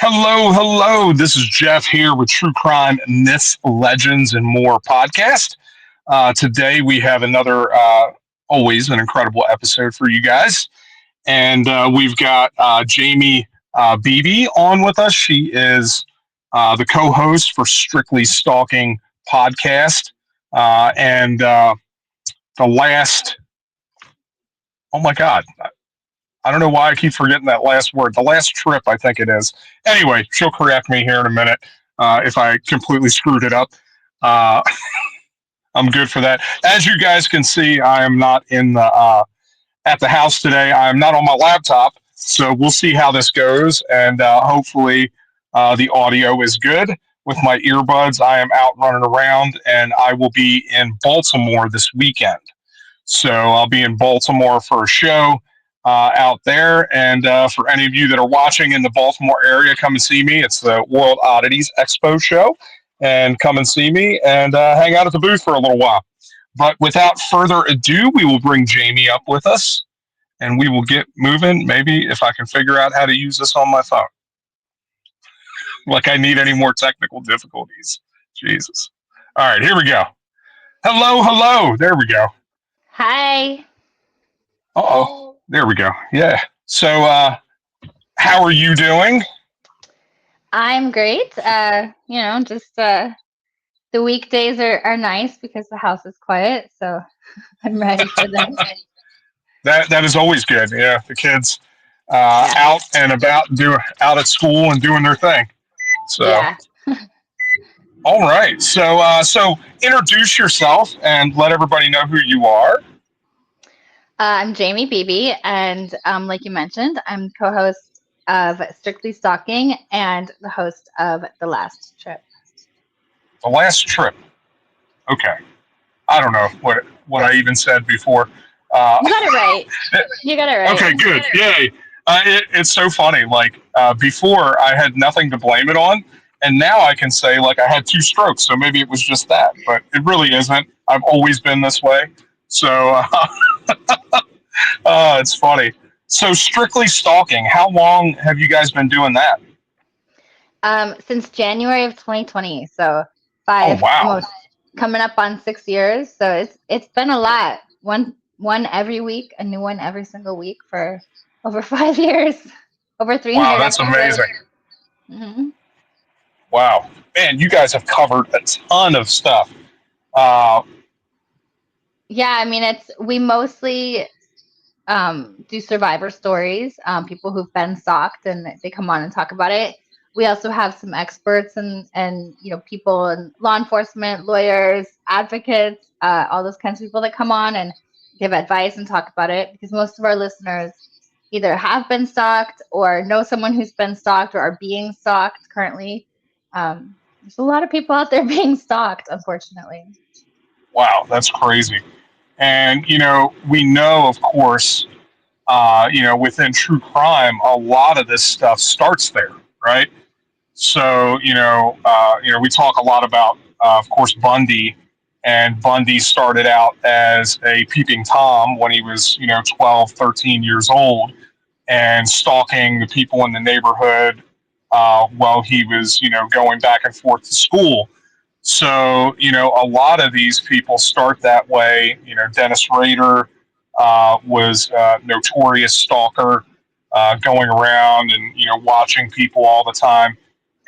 Hello, hello. This is Jeff here with True Crime Myths, Legends, and More podcast. Today we have another, always an incredible episode for you guys. And we've got Jaimie Beebe on with us. She is the co host for Strictly Stalking podcast. And the last, oh my God, I don't know why I keep forgetting that last word. The last trip, I think it is. Anyway, she'll correct me here in a minute if I completely screwed it up. Uh, I'm good for that. As you guys can see, I am not in the at the house today. I'm not on my laptop, so we'll see how this goes, and hopefully the audio is good. With my earbuds, I am out running around, and I will be in Baltimore this weekend. So I'll be in Baltimore for a show out there. And for any of you that are watching in the Baltimore area, come and see me. It's the World Oddities Expo show. And come and see me and hang out at the booth for a little while. But without further ado, we will bring Jaimie up with us and we will get moving. Maybe if I can figure out how to use this on my phone. Like I need any more technical difficulties. Jesus. All right, here we go. Hello, hello. There we go. Hi. Uh-oh. There we go. Yeah. So, how are you doing? I'm great. Just the weekdays are nice because the house is quiet, so I'm ready for them. That is always good. Yeah, the kids Yeah. out and about, out at school and doing their thing. So, Yeah. all right. So introduce yourself and let everybody know who you are. I'm Jaimie Beebe, and like you mentioned, I'm co-host of Strictly Stalking and the host of The Last Trip. The last trip. Okay. I don't know what I even said before. Uh, You got it right. You got it right. okay, good. Yay. It's so funny. Like before, I had nothing to blame it on, and now I can say like I had two strokes, so maybe it was just that, but it really isn't. I've always been this way. So it's funny. So strictly stalking. How long have you guys been doing that? Since January of 2020, so Oh five, wow. almost coming up on 6 years. So it's been a lot. One every week, a new one every single week for over 5 years, over Wow, 300 that's episodes. amazing. hmm Wow, man, you guys have covered a ton of stuff. Uh, Yeah, I mean, it's we mostly do survivor stories, people who've been stalked, and they come on and talk about it. We also have some experts and people in law enforcement, lawyers, advocates, all those kinds of people that come on and give advice and talk about it because most of our listeners either have been stalked or know someone who's been stalked or are being stalked currently. There's a lot of people out there being stalked, unfortunately. wow, that's crazy. And we know, of course, within true crime, a lot of this stuff starts there, right? So, we talk a lot about, of course, Bundy, and Bundy started out as a peeping Tom when he was, 12, 13 years old and stalking the people in the neighborhood while he was, going back and forth to school. So, a lot of these people start that way. Dennis Rader was a notorious stalker, going around and, watching people all the time.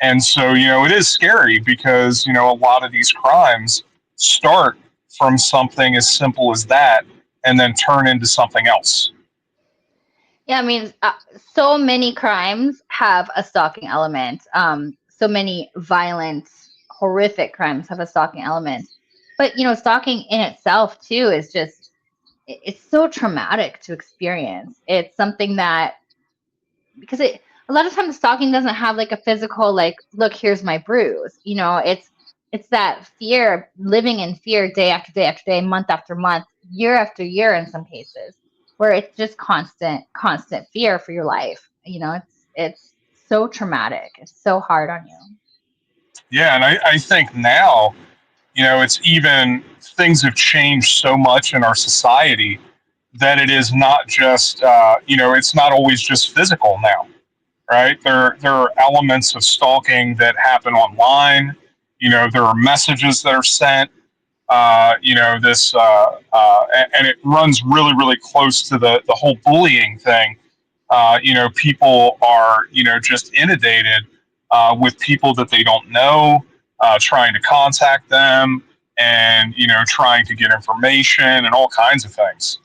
And so, it is scary because, a lot of these crimes start from something as simple as that and then turn into something else. Yeah, I mean, so many crimes have a stalking element. So many violent, horrific crimes have a stalking element. But stalking in itself too is just it's so traumatic to experience. It's something that because it a lot of times stalking doesn't have like a physical like look here's my bruise. It's that fear, living in fear day after day after day, month after month, year after year in some cases, where it's just constant fear for your life. It's so traumatic. It's so hard on you. Yeah. And I think now, it's even things have changed so much in our society that it is not just, it's not always just physical now. right? There are elements of stalking that happen online. There are messages that are sent. And it runs really, really close to the whole bullying thing. People are just inundated with people that they don't know, trying to contact them, and trying to get information and all kinds of things.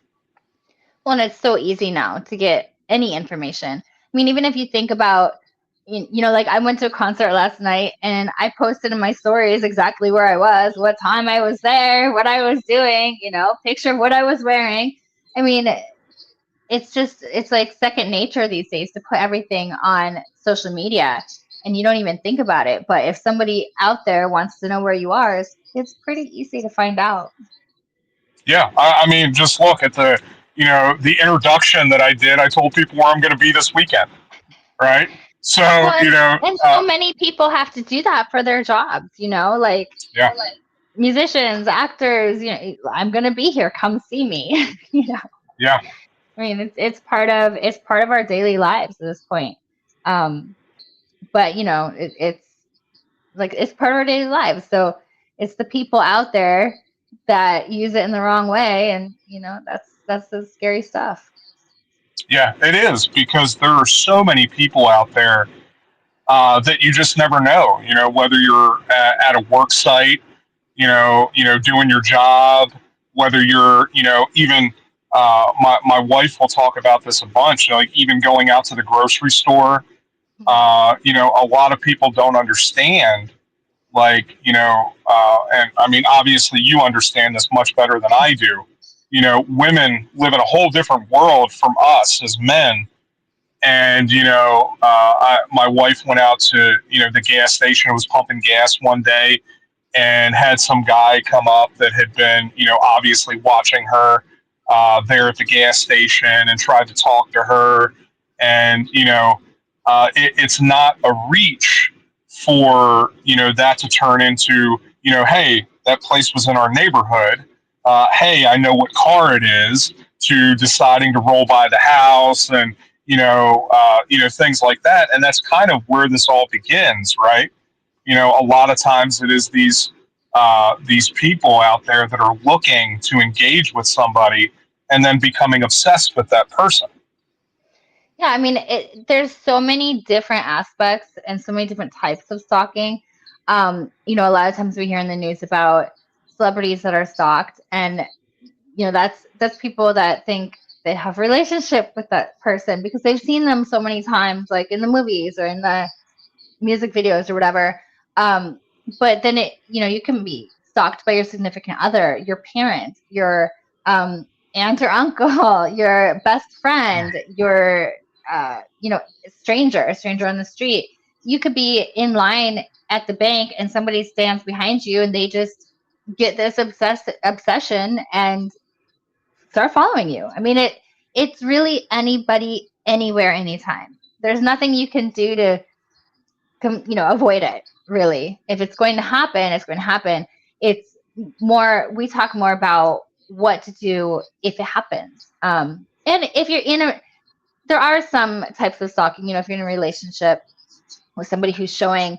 Well, and it's so easy now to get any information. I mean, even if you think about, like I went to a concert last night and I posted in my stories exactly where I was, what time I was there, what I was doing, picture of what I was wearing. I mean, it's like second nature these days to put everything on social media and you don't even think about it. But if somebody out there wants to know where you are, it's pretty easy to find out. Yeah, I mean, just look at the introduction that I did. I told people where I'm going to be this weekend, right? So, Well, and so many people have to do that for their jobs, like yeah, musicians, actors, I'm going to be here, come see me. yeah, I mean, it's part of our daily lives at this point. Um, but it's like it's part of our daily lives. So it's the people out there that use it in the wrong way, and that's the scary stuff. yeah, it is because there are so many people out there that you just never know. Whether you're at a work site, doing your job, whether you're, even my wife will talk about this a bunch. Like even going out to the grocery store, a lot of people don't understand. Like and I mean, obviously, you understand this much better than I do. Women live in a whole different world from us as men, and my wife went out to the gas station, was pumping gas one day, and had some guy come up that had been obviously watching her there at the gas station and tried to talk to her. And it's not a reach for that to turn into hey, that place was in our neighborhood, hey, I know what car it is, to deciding to roll by the house, and things like that. And that's kind of where this all begins, right? A lot of times it is these people out there that are looking to engage with somebody and then becoming obsessed with that person. Yeah, I mean, there's so many different aspects and so many different types of stalking. A lot of times we hear in the news about celebrities that are stalked, and that's people that think they have a relationship with that person because they've seen them so many times, like in the movies or in the music videos or whatever. Um, but then you can be stalked by your significant other, your parent, your um, aunt or uncle, your best friend, your a stranger on the street. You could be in line at the bank and somebody stands behind you and they just get this obsession and start following you. I mean, it's really anybody, anywhere, anytime. There's nothing you can do to avoid it, really. If it's going to happen, it's going to happen. It's more, we talk more about what to do if it happens. And if you're there are some types of stalking, if you're in a relationship with somebody who's showing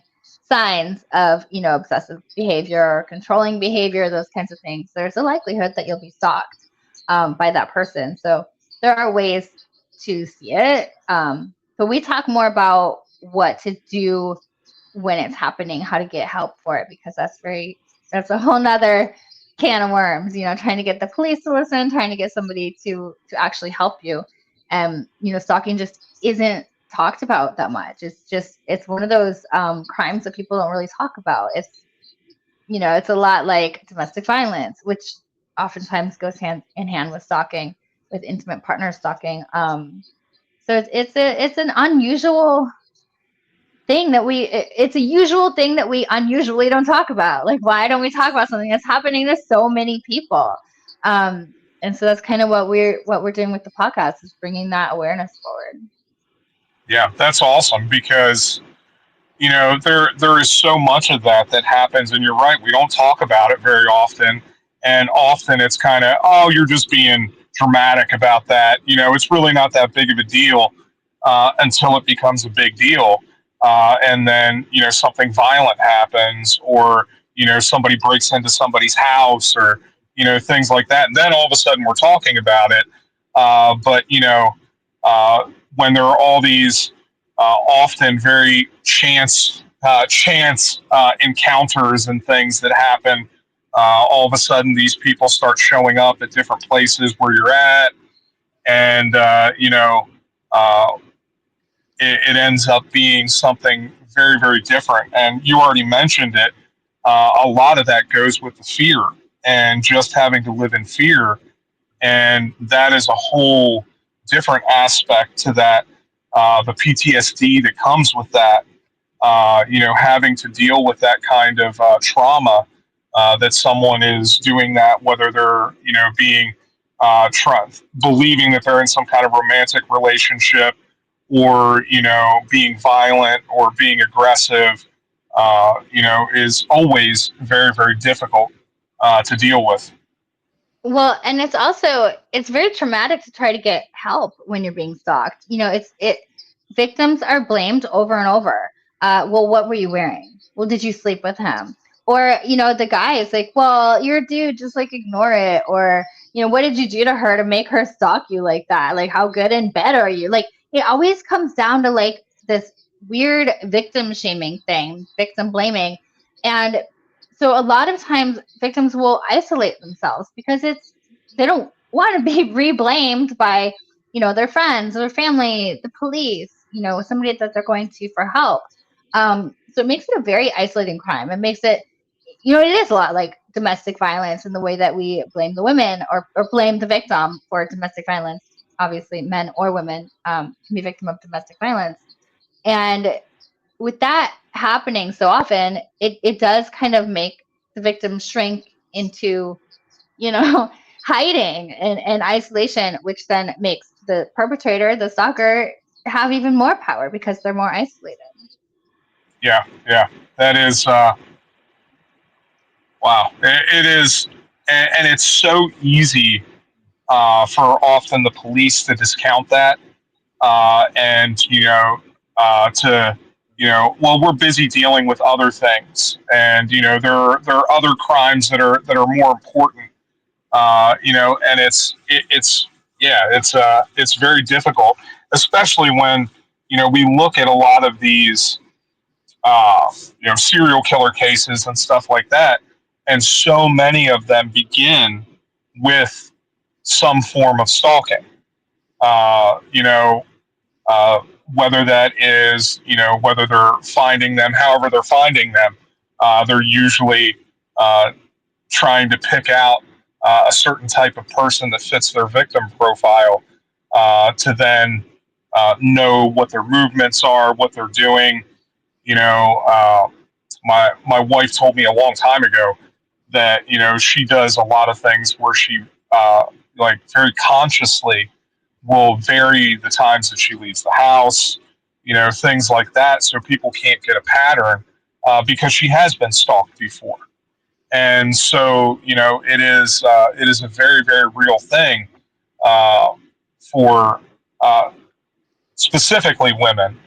signs of, obsessive behavior or controlling behavior, those kinds of things, there's a likelihood that you'll be stalked by that person. So there are ways to see it. But we talk more about what to do when it's happening, how to get help for it, because that's a whole nother can of worms, trying to get the police to listen, trying to get somebody to actually help you. And stalking just isn't talked about that much. It's one of those crimes that people don't really talk about. It's a lot like domestic violence, which oftentimes goes hand in hand with stalking, with intimate partner stalking. So it's an unusual thing that it's a usual thing that we unusually don't talk about. Like, why don't we talk about something that's happening to so many people? And so that's kind of what we're doing with the podcast, is bringing that awareness forward. Yeah, that's awesome because there is so much of that happens, and you're right, we don't talk about it very often, and often it's kind of, oh, you're just being dramatic about that. It's really not that big of a deal. until it becomes a big deal. And then, something violent happens, or, somebody breaks into somebody's house, or, things like that. And then all of a sudden we're talking about it. But, when there are all these often very chance encounters and things that happen, all of a sudden these people start showing up at different places where you're at, and uh, it ends up being something very, very different. And you already mentioned it. A lot of that goes with the fear and just having to live in fear, and that is a whole different aspect to that. The PTSD that comes with that, having to deal with that kind of trauma, that someone is doing that, whether they're, being believing that they're in some kind of romantic relationship, or, being violent or being aggressive, is always very, very difficult to deal with. Well, and it's very traumatic to try to get help when you're being stalked. It victims are blamed over and over. Well, what were you wearing? Well, did you sleep with him? Or, the guy is like, well, you're a dude, just like ignore it. Or, what did you do to her to make her stalk you like that? Like, how good in bed are you? Like, it always comes down to like this weird victim shaming thing, victim blaming. And so a lot of times victims will isolate themselves because they don't want to be reblamed by, their friends, their family, the police, somebody that they're going to for help. So it makes it a very isolating crime. It makes it, it is a lot like domestic violence in the way that we blame the women, or blame the victim for domestic violence. Obviously, men or women can be victim of domestic violence. And with that happening so often, it does kind of make the victim shrink into, you know, hiding and isolation, which then makes the perpetrator, the stalker, have even more power because they're more isolated. Yeah, yeah, that is wow. It is, and it's so easy for often the police to discount that, and to well, we're busy dealing with other things, and there are other crimes that are more important, and it's yeah, it's very difficult, especially when we look at a lot of these serial killer cases and stuff like that, and so many of them begin with some form of stalking. Uh, you know, uh, Whether that is, whether they're finding them, however they're finding them, they're usually uh, trying to pick out a certain type of person that fits their victim profile, to then know what their movements are, what they're doing. You know, my wife told me a long time ago that she does a lot of things where she like very consciously will vary the times that she leaves the house, things like that, so people can't get a pattern, because she has been stalked before. And so it is a very, very real thing, uh, for specifically women.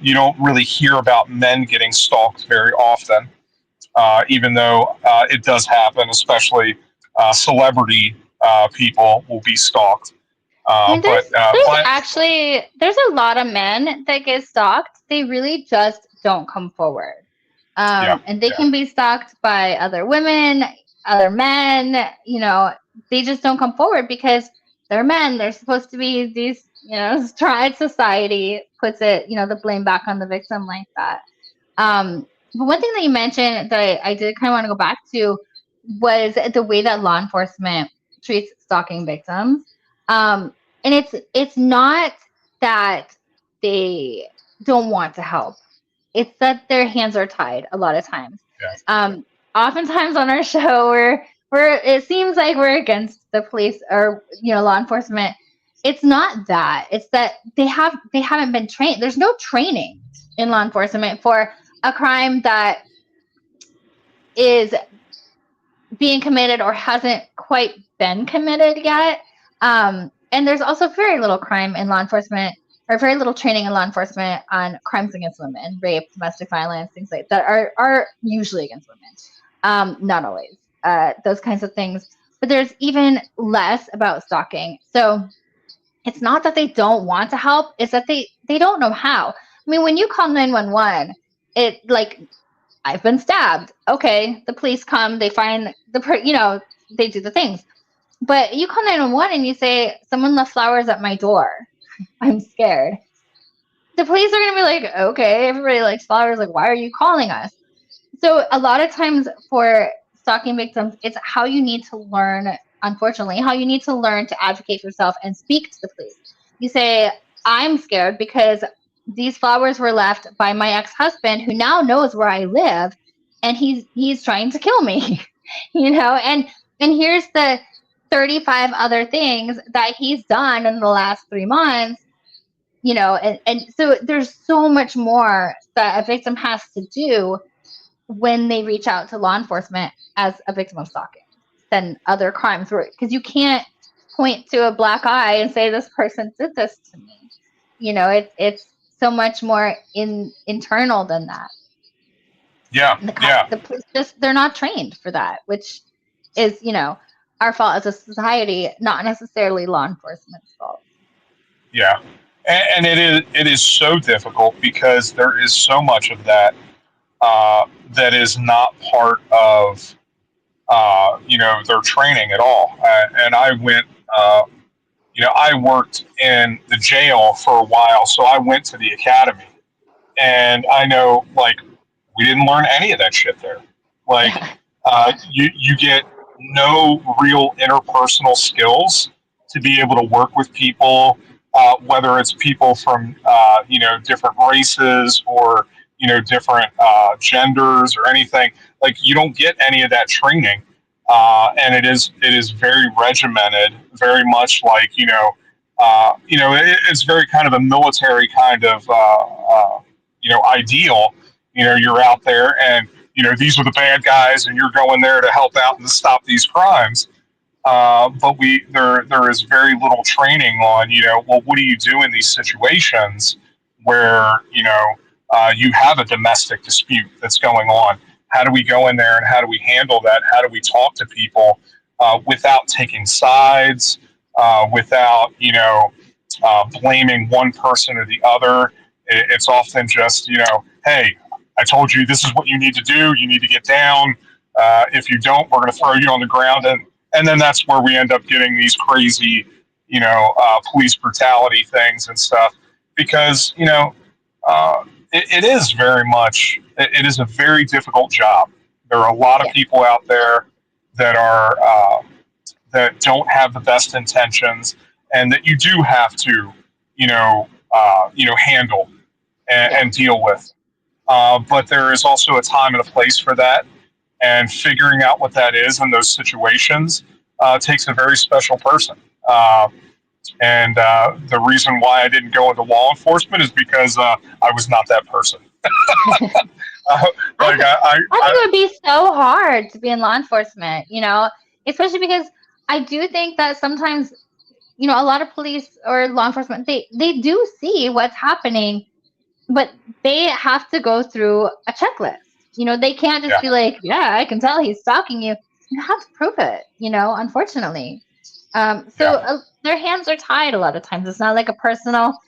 You don't really hear about men getting stalked very often, even though it does happen, especially celebrity people will be stalked. And But there's a lot of men that get stalked. They really just don't come forward. yeah, And they can be stalked by other women, other men, they just don't come forward because they're men. They're supposed to be these, tried society puts it, the blame back on the victim like that. But one thing that you mentioned that I did kind of want to go back to was the way that law enforcement treats stalking victims. And it's not that they don't want to help. It's that their hands are tied a lot of times. yeah, Oftentimes on our show, it seems like we're against the police or law enforcement. It's not that. It's that they haven't been trained. There's no training in law enforcement for a crime that is being committed or hasn't quite been committed yet. And there's also very little crime in law enforcement or very little training in law enforcement on crimes against women, rape, domestic violence, things like that are usually against women. Not always. Those kinds of things. But there's even less about stalking. So it's not that they don't want to help, it's that they don't know how. I mean, when you call 911, it like, I've been stabbed. Okay, the police come, they find they do the things. But you call 911 and you say, someone left flowers at my door. I'm scared. The police are going to be like, okay, everybody likes flowers. Like, why are you calling us? So a lot of times for stalking victims, it's how you need to learn, unfortunately, how you need to learn to advocate for yourself and speak to the police. You say, I'm scared because these flowers were left by my ex-husband who now knows where I live and he's trying to kill me. And here's the 35 other things that he's done in the last 3 months, and so there's so much more that a victim has to do when they reach out to law enforcement as a victim of stalking than other crimes, because you can't point to a black eye and say this person did this to me. It's so much more internal than that. Yeah, And yeah, the police they're not trained for that, which is our fault as a society, not necessarily law enforcement's fault. yeah. And it is so difficult because there is so much of that that is not part of their training at all. And I went, I worked in the jail for a while, so I went to the academy, and I know, like, we didn't learn any of that shit there. Like, Yeah. you get no real interpersonal skills to be able to work with people, whether it's people from different races or different genders or anything. Like, you don't get any of that training, and it is very regimented, very much like it's very kind of a military kind of ideal. You're out there, and these are the bad guys, and you're going there to help out and to stop these crimes. But there is very little training on well, what do you do in these situations where you have a domestic dispute that's going on? How do we go in there and how do we handle that? How do we talk to people without taking sides, without blaming one person or the other? It's often just hey, I told you this is what you need to do. You need to get down. If you don't, we're going to throw you on the ground, and then that's where we end up getting these crazy, police brutality things and stuff. Because it is very much, it is a very difficult job. There are a lot of Yeah. people out there that are that don't have the best intentions, and that you do have to, handle Yeah. and deal with. But there is also a time and a place for that, and figuring out what that is in those situations takes a very special person. And the reason why I didn't go into law enforcement is because I was not that person. uh, I like think I it would be so hard to be in law enforcement, especially because I do think that sometimes, a lot of police or law enforcement, they do see what's happening, but they have to go through a checklist. They can't just yeah, be like, yeah, I can tell he's stalking you. You have to prove it, unfortunately. So yeah, their hands are tied a lot of times. It's not like a personal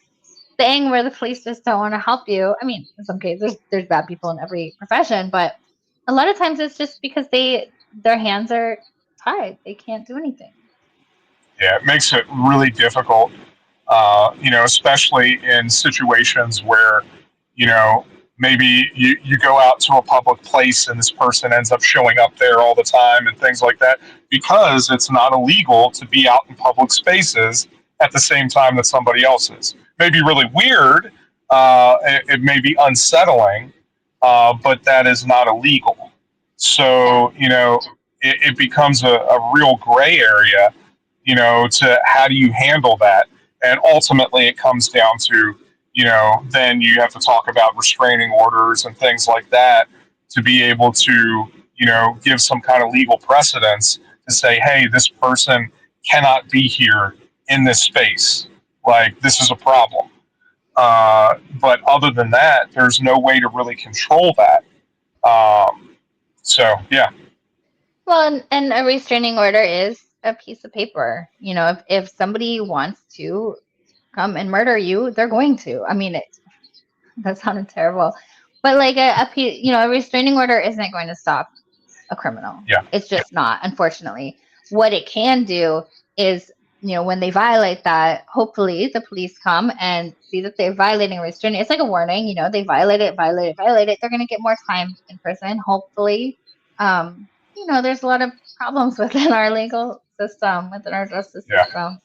thing where the police just don't want to help you. I mean, in some cases, there's bad people in every profession, but a lot of times it's just because their hands are tied. They can't do anything. yeah. It makes it really difficult. Especially in situations where, you know, maybe you go out to a public place and this person ends up showing up there all the time and things like that, because it's not illegal to be out in public spaces at the same time that somebody else is. Maybe really weird, it may be unsettling, but that is not illegal. Yeah. So, it becomes a real gray area, to how do you handle that? And ultimately, it comes down to, then you have to talk about restraining orders and things like that to be able to, give some kind of legal precedence to say, hey, this person cannot be here in this space. Like, this is a problem. But other than that, there's no way to really control that. So yeah, Well, and a restraining order is a piece of paper. If somebody wants to come and murder you, they're going to. I mean, that sounded terrible, but like a restraining order isn't going to stop a criminal. yeah, It's just not, unfortunately. What it can do is, when they violate that, hopefully the police come and see that they're violating a restraining. It's like a warning, they violate it. They're going to get more time in prison, hopefully. There's a lot of problems within our legal system, within our justice yeah, system.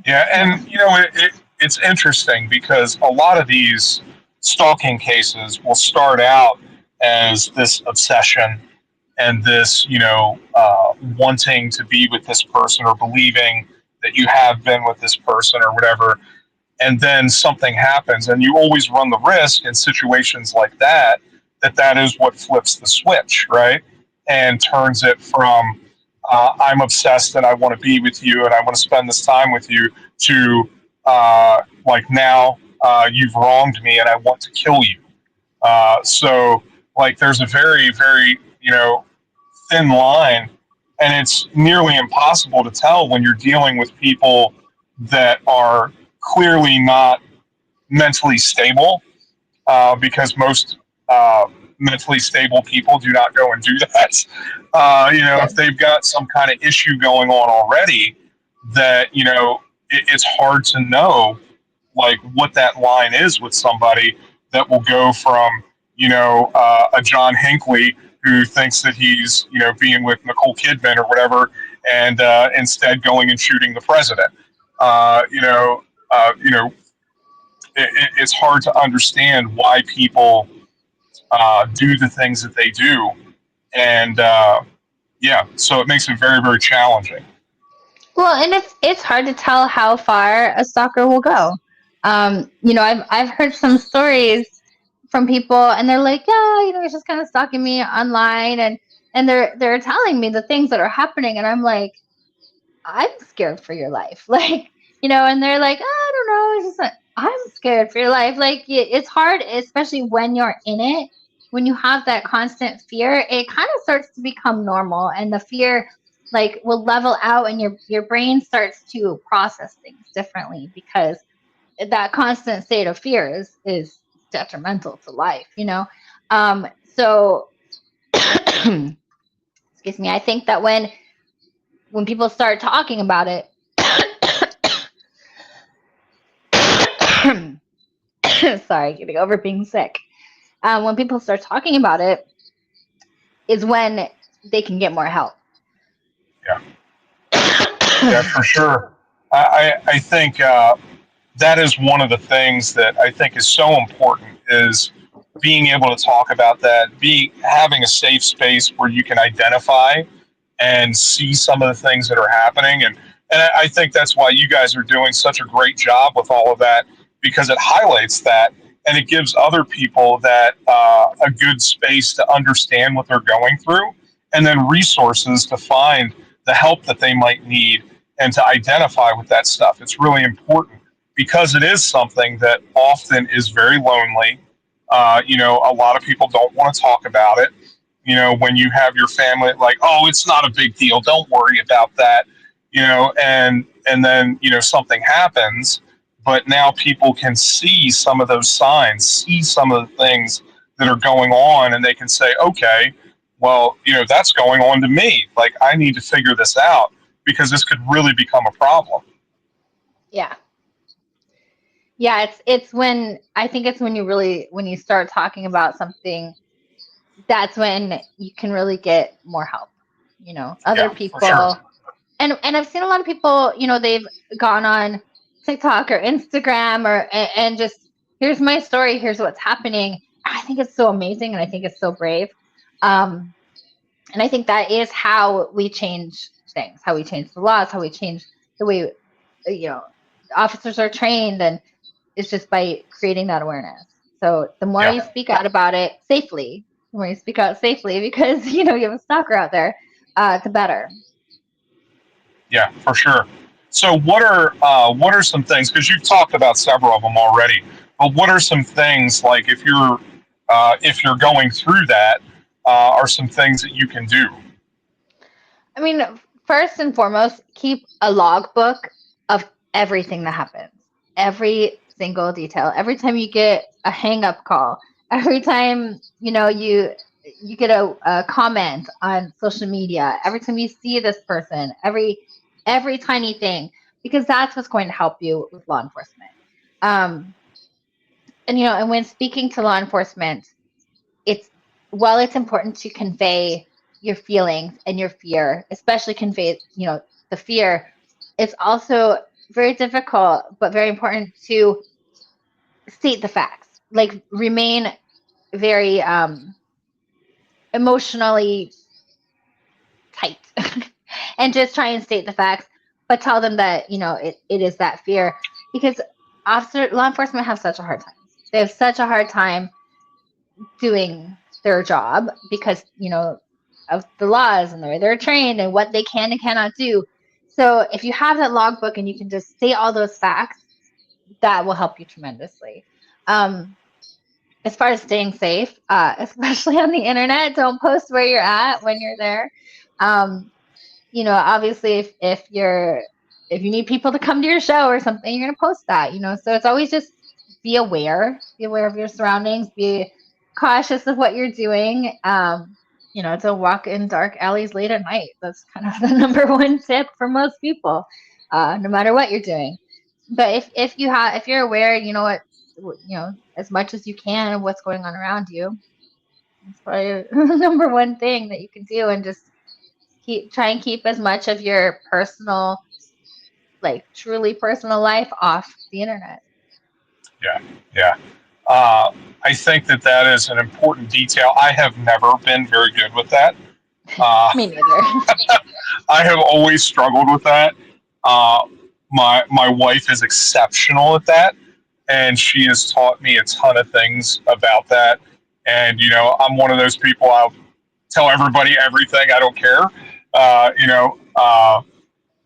yeah. And Unfortunately. it's interesting because a lot of these stalking cases will start out as this obsession and this, wanting to be with this person or believing that you have been with this person or whatever, and then something happens, and you always run the risk in situations like that that is what flips the switch, right, and turns it from I'm obsessed and I want to be with you and I want to spend this time with you to like now you've wronged me and I want to kill you. So like there's a very very thin line, and it's nearly impossible to tell when you're dealing with people that are clearly not mentally stable, because most mentally stable people do not go and do that. If Yes. they've got some kind of issue going on already, that it's hard to know like what that line is with somebody that will go from a John Hinckley who thinks that he's being with Nicole Kidman or whatever, and instead going and shooting the president. Uh, you know, it's hard to understand why people do the things that they do, and yeah, so it makes it very very challenging. Well, and it's hard to tell how far a stalker will go. I've heard some stories from people, and they're like, yeah, he's just kind of stalking me online, and they're telling me the things that are happening, and I'm like, I'm scared for your life. Like, and they're like, I don't know. It's just like, I'm scared for your life. Like, it's hard, especially when you're in it. When you have that constant fear, it kind of starts to become normal, and the fear like will level out, and your brain starts to process things differently because that constant state of fear is detrimental to life. So excuse me, I think that when people start talking about it, sorry, getting over being sick. When people start talking about it, is when they can get more help. Yeah, yeah, for sure. I think that is one of the things that I think is so important is being able to talk about that, be having a safe space where you can identify and see some of the things that are happening. And I think that's why you guys are doing such a great job with all of that, because it highlights that and it gives other people that a good space to understand what they're going through, and then resources to find the help that they might need and to identify with that stuff. It's really important because it is something that often is very lonely. A lot of people don't want to talk about it. When you have your family, like, oh, it's not a big deal, don't worry about that. And then something happens, but now people can see some of those signs, see some of the things that are going on, and they can say, okay, well, that's going on to me, like I need to figure this out because this could really become a problem. Yeah. Yeah, it's when I think it's when you start talking about something, that's when you can really get more help. Other Yeah, for sure. people, and I've seen a lot of people, they've gone on TikTok or Instagram and just, here's my story, here's what's happening. I think it's so amazing, and I think it's so brave. Um, and I think that is how we change things, how we change the laws, how we change the way you know officers are trained, and it's just by creating that awareness. So the more Yeah, you speak out about it safely, the more you speak out safely, because you have a stalker out there, the better. yeah, for sure. So what are some things? Because you've talked about several of them already. But what are some things like if you're going through that? Are some things that you can do? I mean, first and foremost, keep a logbook of everything that happens, every single detail. Every time you get a hang up call, every time you get a comment on social media, every time you see this person, every tiny thing, because that's what's going to help you with law enforcement. Um, and when speaking to law enforcement, it's while it's important to convey your feelings and your fear, especially convey, the fear, it's also very difficult but very important to state the facts. Like remain very emotionally tight and just try and state the facts, but tell them that, it is that fear because law enforcement have such a hard time. They have such a hard time doing their job because of the laws and the way they're trained and what they can and cannot do. So if you have that logbook and you can just say all those facts, that will help you tremendously. um, as far as staying safe, especially on the internet, don't post where you're at when you're there. um, obviously if you need people to come to your show or something, you're going to post that, so it's always just be aware of your surroundings, be cautious of what you're doing. Don't walk in dark alleys late at night. That's kind of the number one tip for most people, no matter what you're doing. But if you're aware, as much as you can of what's going on around you, it's probably the number one thing that you can do, and just try and keep as much of your personal, like truly personal life off the internet. Yeah, yeah. Uh, I think that that is an important detail. I have never been very good with that. Uh, Me neither. I have always struggled with that. Uh, my wife is exceptional at that, and she has taught me a ton of things about that. And I'm one of those people. I'll tell everybody everything. I don't care. Uh, you know, uh,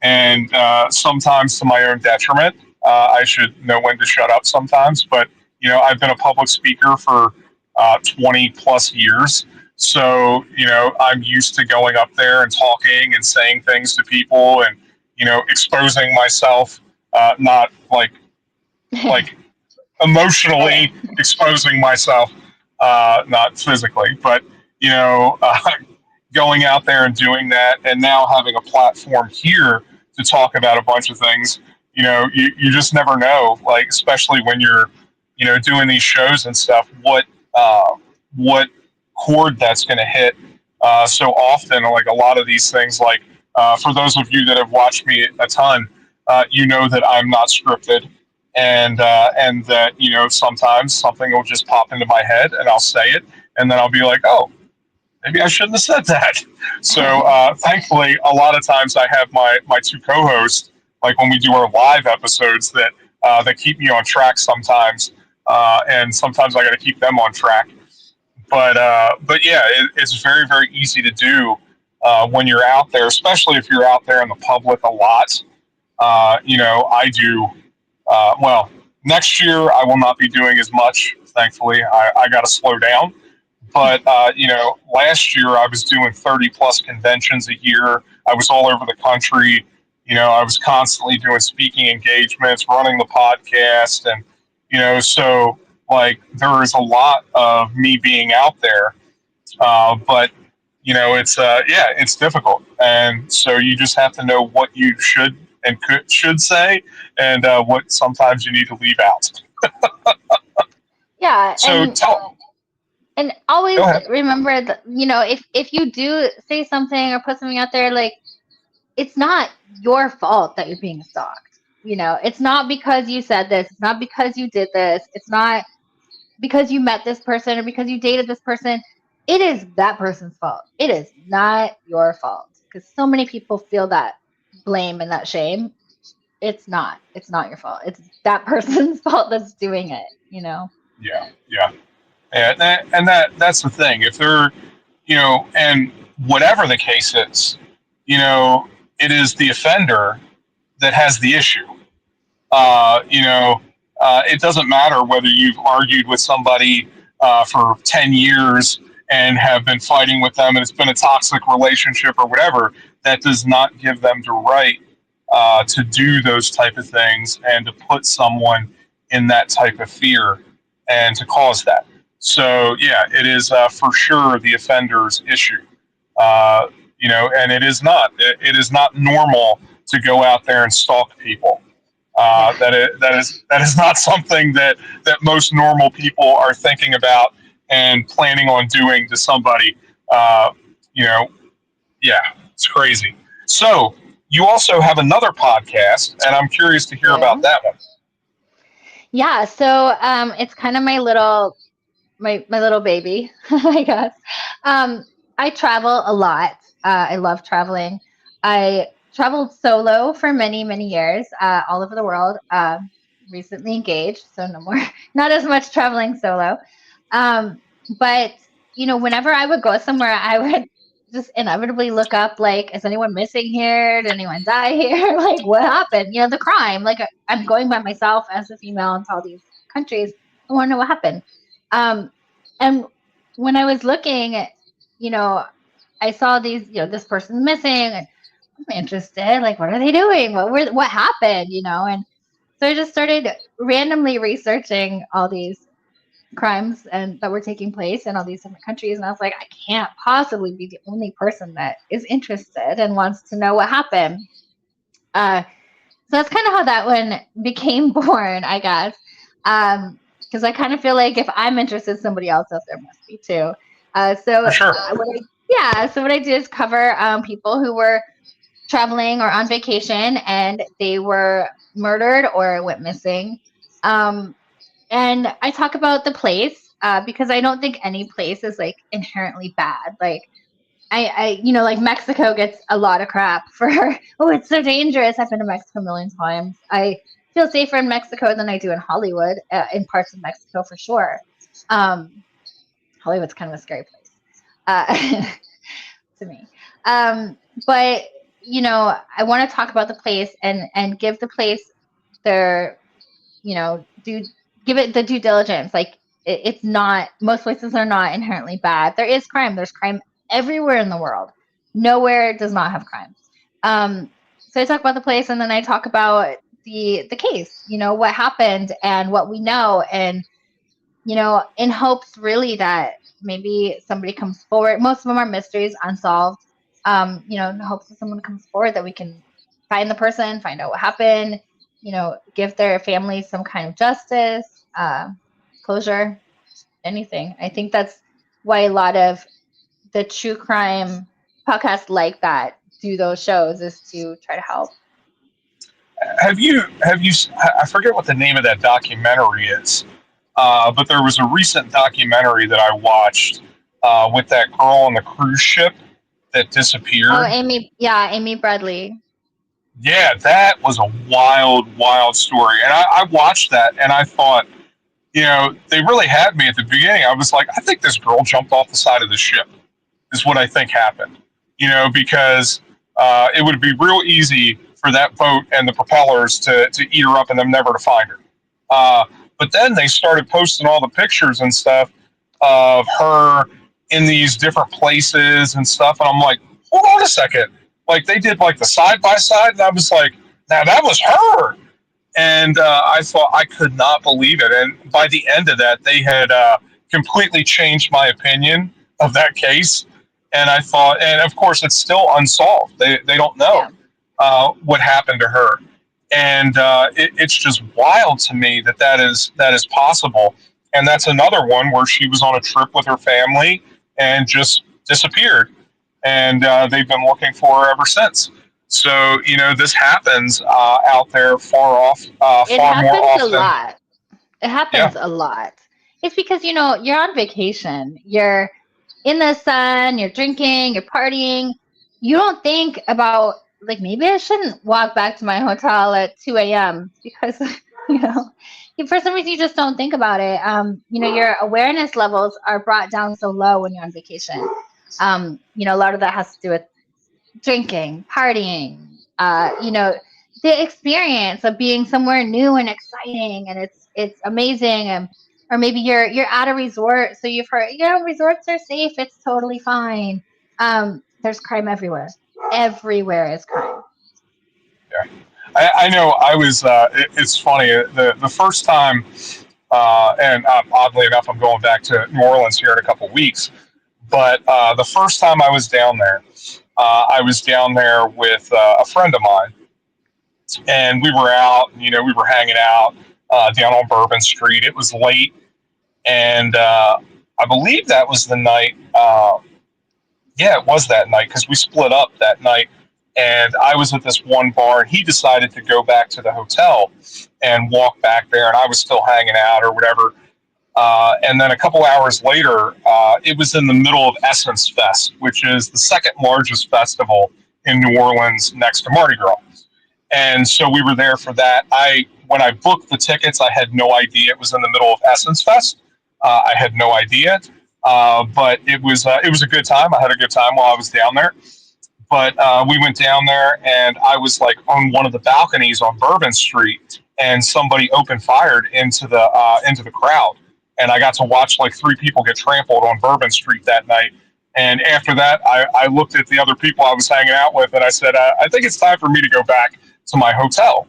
and sometimes to my own detriment. I should know when to shut up sometimes, but I've been a public speaker for 20 plus years, so I'm used to going up there and talking and saying things to people and exposing myself, not like emotionally Right. exposing myself, not physically, but you know, uh, going out there and doing that, and now having a platform here to talk about a bunch of things. You just never know, like especially when you're doing these shows and stuff, what chord that's going to hit. So often, like a lot of these things, like for those of you that have watched me a ton, you know that I'm not scripted, and that sometimes something will just pop into my head and I'll say it, and then I'll be like, oh, maybe I shouldn't have said that. So thankfully, a lot of times I have my two co-hosts, like when we do our live episodes, that keep me on track sometimes, and sometimes I got to keep them on track. But yeah, it's very very easy to do when you're out there, especially if you're out there in the public a lot. I do well. Next year, I will not be doing as much. Thankfully, I got to slow down. But last year I was doing 30 plus conventions a year. I was all over the country. I was constantly doing speaking engagements, running the podcast, and so like there is a lot of me being out there. But it's yeah, it's difficult, and so you just have to know what you should and should say, and what sometimes you need to leave out. Yeah, So tell, and go always ahead. remember that, if you do say something or put something out there, like it's not your fault that you're being stalked. It's not because you said this, it's not because you did this, it's not because you met this person or because you dated this person. It is that person's fault. It is not your fault, because so many people feel that blame and that shame. It's not your fault. It's that person's fault that's doing it. Yeah, yeah. And that's the thing. If they're, and whatever the case is, it is the offender that has the issue. You know, it doesn't matter whether you've argued with somebody for 10 years and have been fighting with them and it's been a toxic relationship or whatever. That does not give them the right to do those type of things and to put someone in that type of fear and to cause that. So yeah, it is for sure the offender's issue. Uh, you know, and it is not normal to go out there and stalk people. Yeah. That is not something that most normal people are thinking about and planning on doing to somebody. Uh, you know, yeah, it's crazy. So you also have another podcast, and I'm curious to hear about Yeah. that one. Yeah. So it's kind of my little baby, I guess. Um, I travel a lot. I love traveling. I traveled solo for many years, all over the world. Recently engaged, so no more, not as much traveling solo. Um, but whenever I would go somewhere, I would just inevitably look up, like, is anyone missing here? Did anyone die here? Like, what happened? The crime. Like, I'm going by myself as a female into all these countries. I want to know what happened. Um, and when I was looking, you know, I saw these, this person's missing. And I'm interested. Like, what are they doing? What happened? And so I just started randomly researching all these crimes and that were taking place in all these different countries. And I was like, I can't possibly be the only person that is interested and wants to know what happened. So that's kind of how that one became born, I guess. Because I kind of feel like if I'm interested, somebody else out there must be too. For sure. So what I do is cover people who were traveling or on vacation and they were murdered or went missing. Um, and I talk about the place because I don't think any place is like inherently bad. Like like Mexico gets a lot of crap for, oh, it's so dangerous. I've been to Mexico a million times. I feel safer in Mexico than I do in Hollywood, in parts of Mexico for sure. Um, Hollywood's kind of a scary place to me. But I want to talk about the place and give the place their, do give it the due diligence. Like it's not, most places are not inherently bad. There is crime. There's crime everywhere in the world. Nowhere does not have crime. So I talk about the place, and then I talk about the case. What happened and what we know, and in hopes really that maybe somebody comes forward. Most of them are mysteries, unsolved. In hopes that someone comes forward that we can find the person, find out what happened, give their families some kind of justice, closure, anything. I think that's why a lot of the true crime podcasts like that do those shows, is to try to help. Have you? I forget what the name of that documentary is, but there was a recent documentary that I watched with that girl on the cruise ship that Oh, disappeared. Amy Bradley. Yeah, that was a wild story. And I watched that and I thought, they really had me at the beginning. I was like, I think this girl jumped off the side of the ship, is what I think happened. Because it would be real easy for that boat and the propellers to eat her up and them never to find her. Uh, but then they started posting all the pictures and stuff of her in these different places and stuff. And I'm like, hold on a second. Like they did like the side by side. And I was like, now that was her. And I thought I could not believe it. And by the end of that, they had completely changed my opinion of that case. And I thought, and of course, it's still unsolved. They don't know Yeah. what happened to her, and it's just wild to me that is possible. And that's another one where she was on a trip with her family and just disappeared, and they've been looking for her ever since. So this happens out there It far more happens a often. lot. It Yeah, happens a lot. It's because, you're on vacation. You're in the sun, you're drinking, you're partying. You don't think about, like, maybe I shouldn't walk back to my hotel at 2 a.m. because, you know, for some reason you just don't think about it. Your awareness levels are brought down so low when you're on vacation. A lot of that has to do with drinking, partying, the experience of being somewhere new and exciting, and it's amazing. And or maybe you're at a resort, so you've heard, resorts are safe, it's totally fine. There's crime everywhere. Everywhere is crime. Yeah, I know. I was. It's funny. The first time, and oddly enough, I'm going back to New Orleans here in a couple weeks. But the first time I was down there, I was down there with a friend of mine, and we were out. We were hanging out down on Bourbon Street. It was late, and I believe that was the night. Yeah, it was that night because we split up that night. And I was at this one bar, and he decided to go back to the hotel and walk back there, and I was still hanging out or whatever. And then a couple hours later, it was in the middle of Essence Fest, which is the second largest festival in New Orleans next to Mardi Gras. And so we were there for that. When I booked the tickets, I had no idea it was in the middle of Essence Fest. I had no idea, but it was a good time. I had a good time while I was down there. But we went down there, and I was like on one of the balconies on Bourbon Street, and somebody opened fired into the crowd, and I got to watch like three people get trampled on Bourbon Street that night. And after that, I looked at the other people I was hanging out with, and I said, I think it's time for me to go back to my hotel.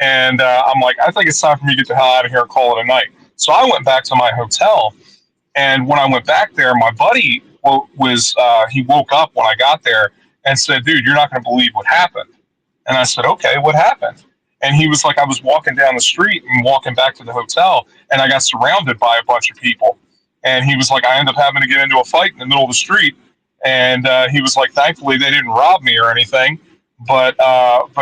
And I'm like, I think it's time for me to get the hell out of here and call it a night. So I went back to my hotel, and when I went back there, my buddy he woke up when I got there and said, "Dude, you're not going to believe what happened." And I said, "Okay, what happened?" And he was like, "I was walking down the street and walking back to the hotel, and I got surrounded by a bunch of people." And he was like, "I ended up having to get into a fight in the middle of the street." And he was like, "Thankfully, they didn't rob me or anything." But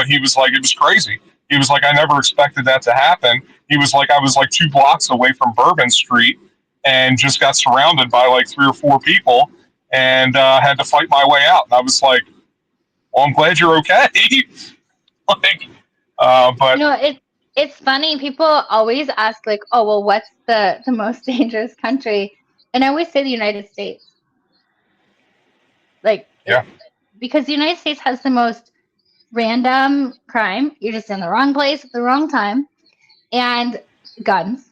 he was like, "It was crazy." He was like, "I never expected that to happen." He was like, "I was like 2 blocks away from Bourbon Street and just got surrounded by like three or four people and had to fight my way out." And I was like, "Well, I'm glad you're okay." like, but It's funny. People always ask like, "Oh, well, what's the most dangerous country?" And I always say the United States. Like, yeah, because the United States has the most random crime. You're just in the wrong place at the wrong time, and guns.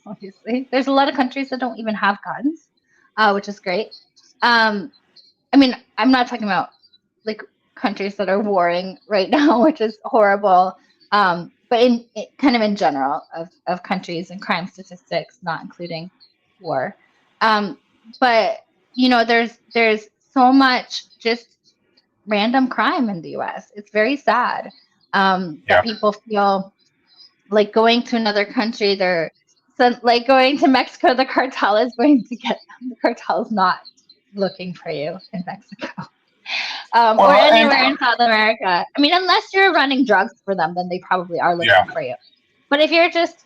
Obviously, there's a lot of countries that don't even have guns, which is great. Um, I mean, I'm not talking about like countries that are warring right now, which is horrible. But kind of in general of countries and crime statistics, not including war. Um, but there's so much just random crime in the U.S. It's very sad that yeah. people feel like going to another country. They're so, like going to Mexico. The cartel is going to get them. The cartel is not looking for you in Mexico. Or Well, and anywhere in South America. I mean, unless you're running drugs for them, then they probably are yeah, looking for you. But if you're just,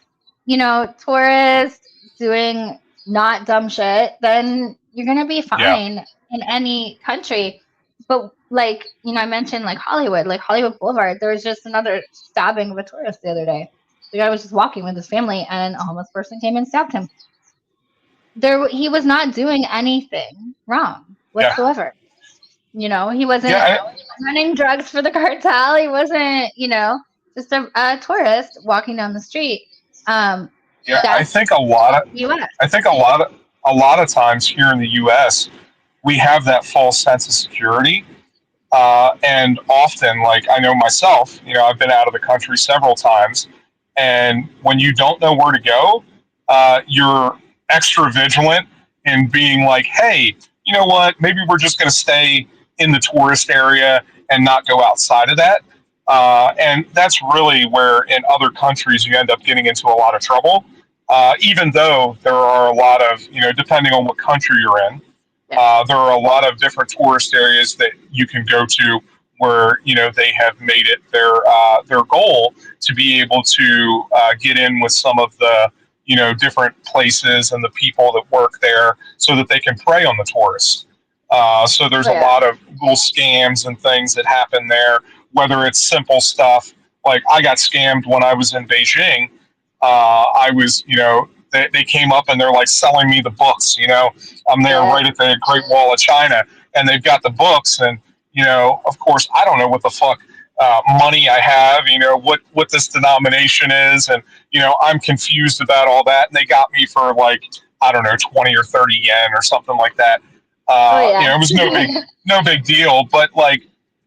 tourist doing not dumb shit, then you're gonna be yeah, fine in any country. But like, I mentioned like Hollywood Boulevard, there was just another stabbing of a tourist the other day. The guy was just walking with his family, and a homeless person came and stabbed him. He was not doing anything wrong yeah, whatsoever. He wasn't yeah, running drugs for the cartel. He wasn't, just a tourist walking down the street. yeah. I That's think a lot of, U.S. I think a lot of times here in the U.S. we have that false sense of security. And often, like I know myself, I've been out of the country several times, and when you don't know where to go, you're extra vigilant in being like, hey, you know what? Maybe we're just going to stay in the tourist area and not go outside of that. And that's really where in other countries you end up getting into a lot of trouble. Even though there are a lot of, depending on what country you're in, Yeah. there are a lot of different tourist areas that you can go to where they have made it their goal to be able to get in with some of the different places and the people that work there so that they can prey on the tourists. So there's Oh a yeah. lot of little scams and things that happen there, whether it's simple stuff like I got scammed when I was in Beijing. I was, they came up and they're like selling me the books. I'm there Yeah. right at the Great Wall of China, and they've got the books, and of course, I don't know what the fuck money I have, what this denomination is, and I'm confused about all that. And they got me for like, I don't know, 20 or 30 yen or something like that. Oh yeah. It was no big deal, but like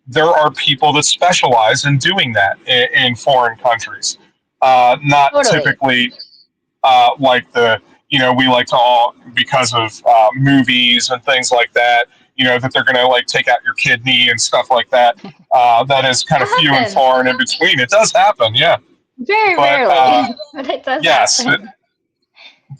there are people that specialize in doing that in foreign countries. Not Totally. typically like we like to all, because of movies and things like that, that they're going to like take out your kidney and stuff like that. That is kind of That few and happens. far and in between. It does happen, yeah. Very But rarely, but it does yes, happen.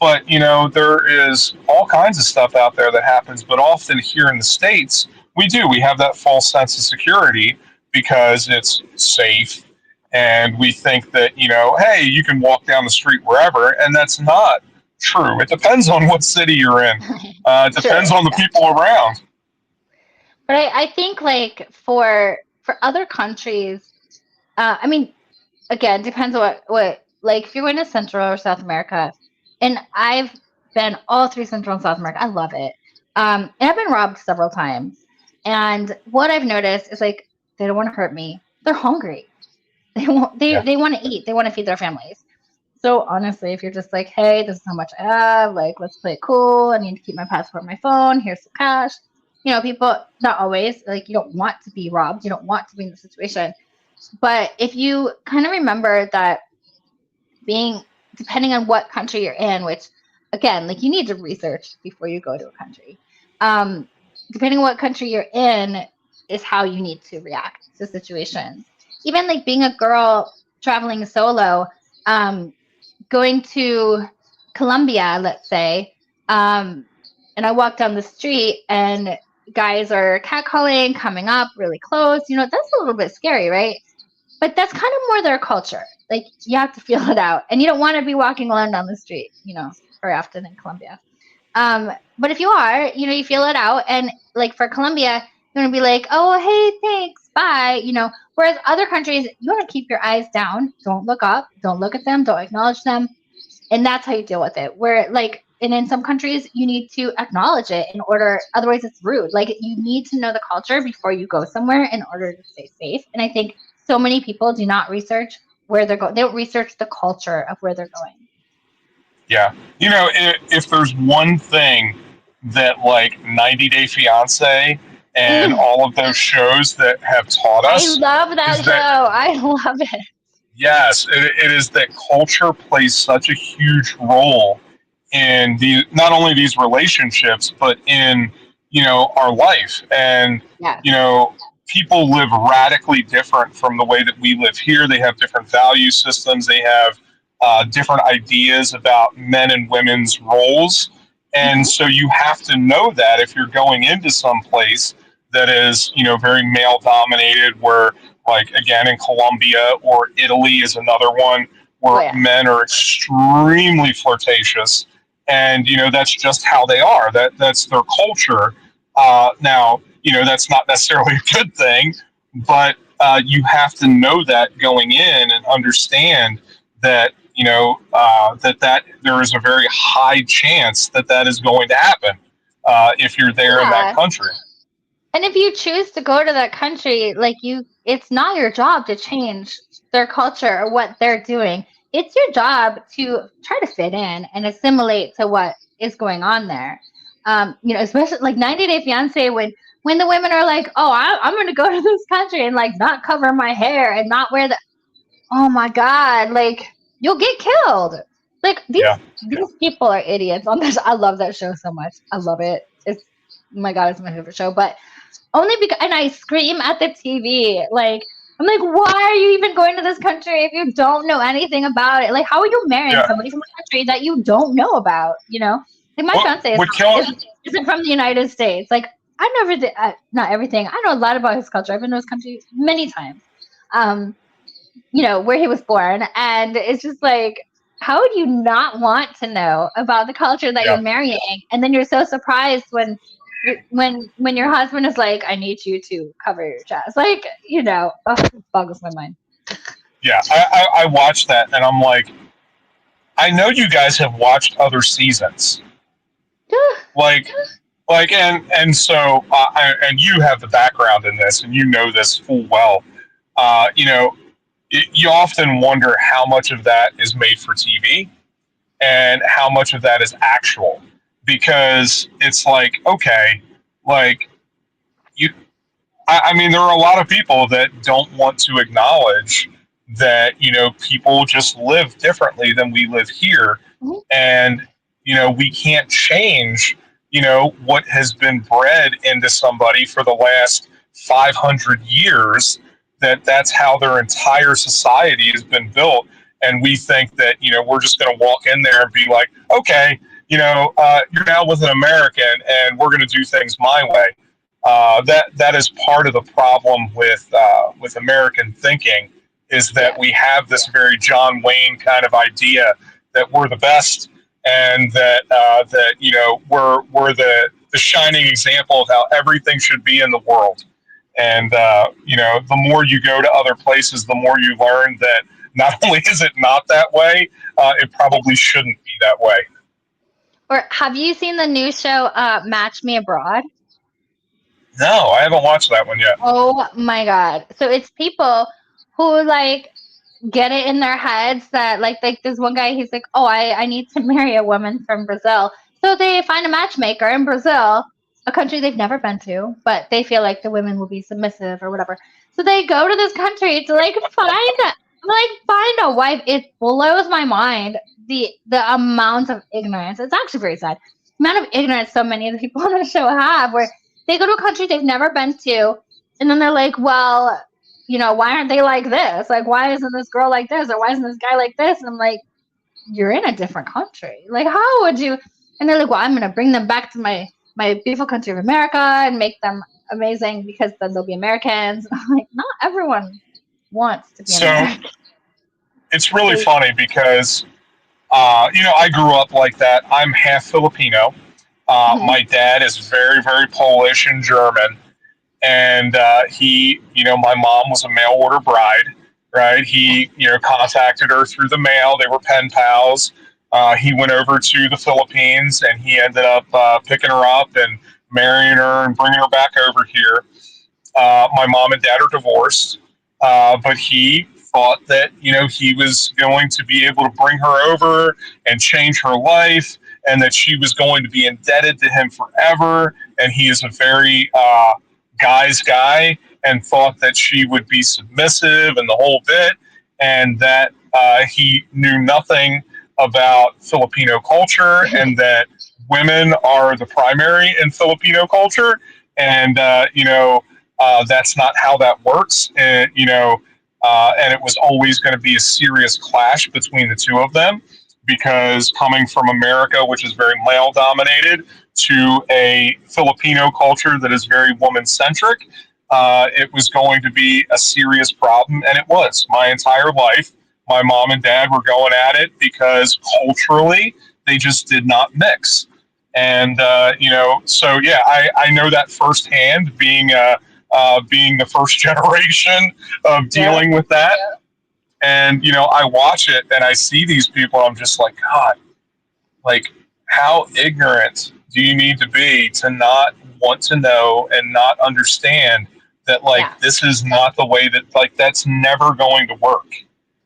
but there is all kinds of stuff out there that happens. But often here in the States, we have that false sense of security because it's safe, and we think that hey, you can walk down the street wherever, and that's not true. It depends on what city you're in. It depends Sure. on the Yeah. people around. But I think like for other countries, I mean, again, depends on what like if you're going to Central or South America, and I've been all through Central and South America. I love it. And I've been robbed several times. And what I've noticed is like they don't want to hurt me. They're hungry. Yeah, They want to eat. They want to feed their families. So honestly, if you're just like, hey, this is how much I have, like let's play it cool. I need to keep my passport on my phone. Here's some cash. People not always like you don't want to be robbed. You don't want to be in the situation. But if you kind of remember that being depending on what country you're in, which again, like you need to research before you go to a country. Um, Depending on what country you're in is how you need to react to situations. Even like being a girl traveling solo, um, going to Colombia, let's say, um, and I walk down the street and guys are catcalling, coming up really close. That's a little bit scary, right? But that's kind of more their culture. Like you have to feel it out, and you don't want to be walking alone down the street, very often in Colombia. But if you are, you feel it out, and like for Colombia, you want to be like, oh, hey, thanks, bye. Whereas other countries, you want to keep your eyes down, don't look up, don't look at them, don't acknowledge them, and that's how you deal with it. Where like, and in some countries, you need to acknowledge it in order, otherwise it's rude. Like you need to know the culture before you go somewhere in order to stay safe. And I think so many people do not research where they're going. They don't research the culture of where they're going. yeah. If there's one thing that like 90 Day Fiance and Mm, all of those shows that have taught I us love is that show. that I love it. yes, it is that culture plays such a huge role in not only these relationships, but in our life. And Yes. you know people live radically different from the way that we live here. They have different value systems. They have different ideas about men and women's roles. And Hmm. so you have to know that if you're going into some place that is very male dominated, where like again in Colombia or Italy is another one Oh where yeah. men are extremely flirtatious, and that's just how they are. That's their culture. Now that's not necessarily a good thing, but you have to know that going in and understand that that there is a very high chance that that is going to happen if you're there in that Yeah. country. And if you choose to go to that country, like it's not your job to change their culture or what they're doing. It's your job to try to fit in and assimilate to what is going on there. Especially like 90 Day Fiance when the women are like, oh, I'm going to go to this country and like not cover my hair and not wear the. Oh my God, like you'll get killed. Like Yeah, these people are idiots on this. I love that show so much. I love it. It's oh my God, it's my favorite show. But only because, and I scream at the TV. Like, I'm like, why are you even going to this country if you don't know anything about it? Like, how are you marrying yeah. somebody from a country that you don't know about? Like my What fiance what kill? isn't from the United States. Like, I never did, not everything. I know a lot about his culture. I've been to his country many times. Um, where he was born, and it's just like, how would you not want to know about the culture that you're Yeah. marrying, and then you're so surprised when when your husband is like, I need you to cover your chest, like, it boggles my mind. Yeah, I watched that and I'm like, I know you guys have watched other seasons, like and so and you have the background in this and you know this full well. You know, you often wonder how much of that is made for TV and how much of that is actual, because it's like, okay, like you I mean, there are a lot of people that don't want to acknowledge that, people just live differently than we live here. Mhm. And, we can't change, what has been bred into somebody for the last 500 years, that's how their entire society has been built. And we think that, we're just going to walk in there and be like, okay, you're now with an American and we're going to do things my way. That is part of the problem with American thinking, is that Yeah. we have this very John Wayne kind of idea that we're the best, and that we're the shining example of how everything should be in the world. And the more you go to other places, the more you learn that not only is it not that way, it probably shouldn't be that way. Or have you seen the new show Match Me Abroad? No, I haven't watched that one yet. Oh my god. So it's people who like get it in their heads that like this one guy, he's like, "Oh, I need to marry a woman from Brazil." So they find a matchmaker in Brazil, a country they've never been to, but they feel like the women will be submissive or whatever. So they go to this country to find a wife. It blows my mind the amount of ignorance. It's actually very sad. The amount of ignorance so many of the people on the show have, where they go to a country they've never been to, and then they're like, "Well, why aren't they like this? Like, why isn't this girl like this? Or why isn't this guy like this?" And I'm like, you're in a different country. Like, how would you? And they're like, well, I'm going to bring them back to my beautiful country of America and make them amazing because then they'll be Americans. I'm like, not everyone wants to be an So American. it's really They, funny because I grew up like that. I'm half Filipino. mhm. My dad is very, very Polish and German, and my mom was a mail order bride, right? He, contacted her through the mail. They were pen pals. He went over to the Philippines, and he ended up picking her up and marrying her and bringing her back over here. My mom and dad are divorced, but he thought that he was going to be able to bring her over and change her life, and that she was going to be indebted to him forever. And he is a very guy's guy, and thought that she would be submissive and the whole bit, and that he knew nothing about Filipino culture, and that women are the primary in Filipino culture, and that's not how that works. And it was always going to be a serious clash between the two of them, because coming from America, which is very male dominated, to a Filipino culture that is very woman centric, it was going to be a serious problem. And it was. My entire life, my mom and dad were going at it because culturally they just did not mix. And so yeah, I know that firsthand, being the first generation of Yeah. dealing with that. And I watch it and I see these people. I'm just like, God, like, how ignorant do you need to be to not want to know and not understand that, Yeah. like, this is not the way that, like, that's never going to work.